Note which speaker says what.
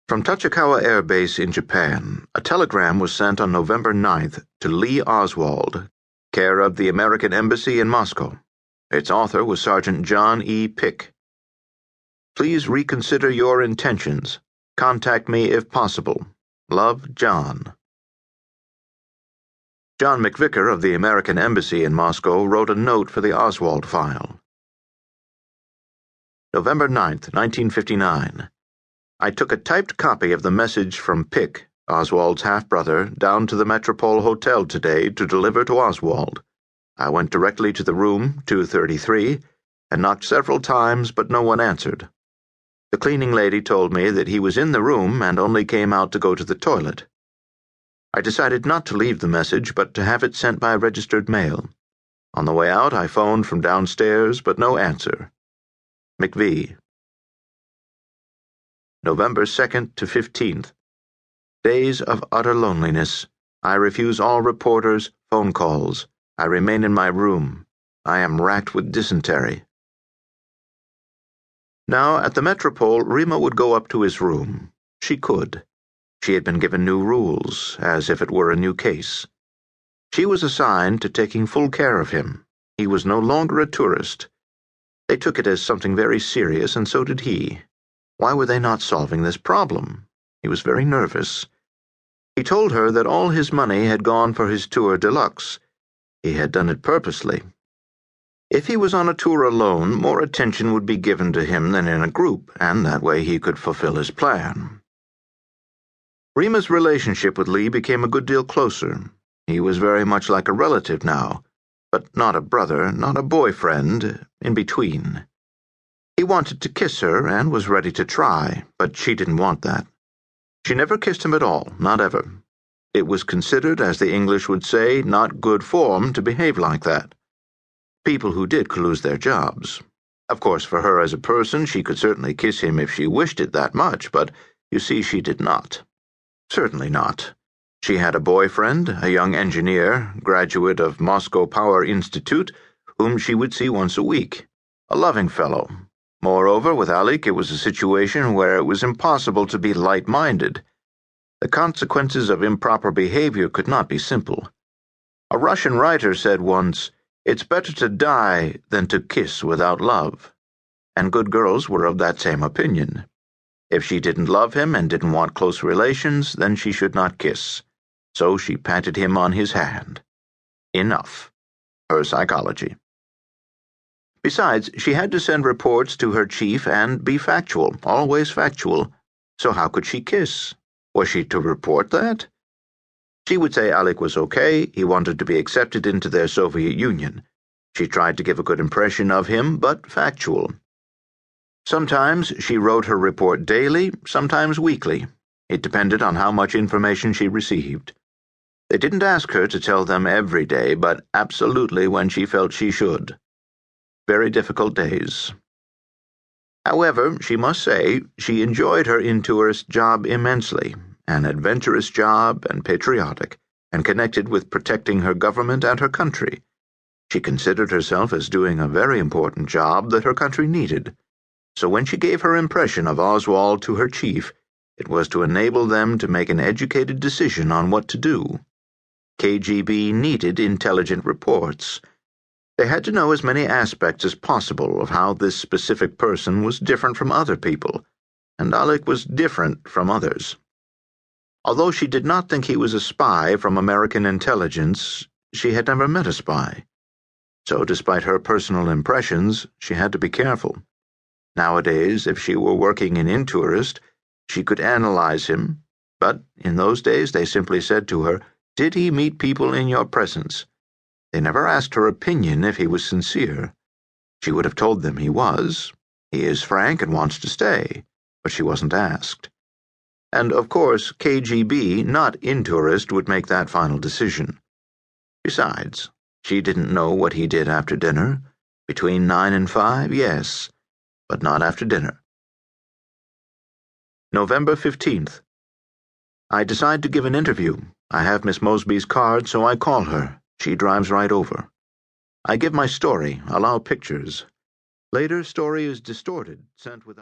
Speaker 1: From Tachikawa Air Base in Japan, a telegram was sent on November 9th to Lee Oswald, care of the American Embassy in Moscow. Its author was Sergeant John E. Pick. Please reconsider your intentions. Contact me if possible. Love, John. John McVicker of the American Embassy in Moscow wrote a note for the Oswald file. November 9th, 1959. I took a typed copy of the message from Pick, Oswald's half-brother, down to the Metropole Hotel today to deliver to Oswald. I went directly to the room, 233, and knocked several times, but no one answered. The cleaning lady told me that he was in the room and only came out to go to the toilet. I decided not to leave the message, but to have it sent by registered mail. On the way out, I phoned from downstairs, but no answer. McV. November 2nd to 15th. Days of utter loneliness. I refuse all reporters, phone calls. I remain in my room. I am racked with dysentery. Now, at the Metropole, Rima would go up to his room. She could. She had been given new rules, as if it were a new case. She was assigned to taking full care of him. He was no longer a tourist. They took it as something very serious, and so did he. Why were they not solving this problem? He was very nervous. He told her that all his money had gone for his tour de luxe. He had done it purposely. If he was on a tour alone, more attention would be given to him than in a group, and that way he could fulfill his plan. Rima's relationship with Lee became a good deal closer. He was very much like a relative now, but not a brother, not a boyfriend, in between. He wanted to kiss her and was ready to try, but she didn't want that. She never kissed him at all, not ever. It was considered, as the English would say, not good form to behave like that. People who did could lose their jobs. Of course, for her as a person, she could certainly kiss him if she wished it that much, but you see, she did not. Certainly not. She had a boyfriend, a young engineer, graduate of Moscow Power Institute, whom she would see once a week. A loving fellow. Moreover, with Alec, it was a situation where it was impossible to be light-minded. The consequences of improper behavior could not be simple. A Russian writer said once, "It's better to die than to kiss without love." And good girls were of that same opinion. If she didn't love him and didn't want close relations, then she should not kiss. So she patted him on his hand. Enough. Her psychology. Besides, she had to send reports to her chief and be factual, always factual. So how could she kiss? Was she to report that? She would say Alec was okay, he wanted to be accepted into their Soviet Union. She tried to give a good impression of him, but factual. Sometimes she wrote her report daily, sometimes weekly. It depended on how much information she received. They didn't ask her to tell them every day, but absolutely when she felt she should. Very difficult days. However, she must say, she enjoyed her in-tourist job immensely, an adventurous job and patriotic, and connected with protecting her government and her country. She considered herself as doing a very important job that her country needed. So when she gave her impression of Oswald to her chief, it was to enable them to make an educated decision on what to do. KGB needed intelligent reports. They had to know as many aspects as possible of how this specific person was different from other people, and Alec was different from others. Although she did not think he was a spy from American intelligence, she had never met a spy. So despite her personal impressions, she had to be careful. Nowadays, if she were working in Intourist, she could analyze him, but in those days they simply said to her, "Did he meet people in your presence?" They never asked her opinion if he was sincere. She would have told them he was. He is frank and wants to stay, but she wasn't asked. And, of course, KGB, not Intourist, would make that final decision. Besides, she didn't know what he did after dinner. Between 9 and 5, yes, but not after dinner. November 15th. I decide to give an interview. I have Miss Mosby's card, so I call her. She drives right over. I give my story, allow pictures. Later, story is distorted, sent without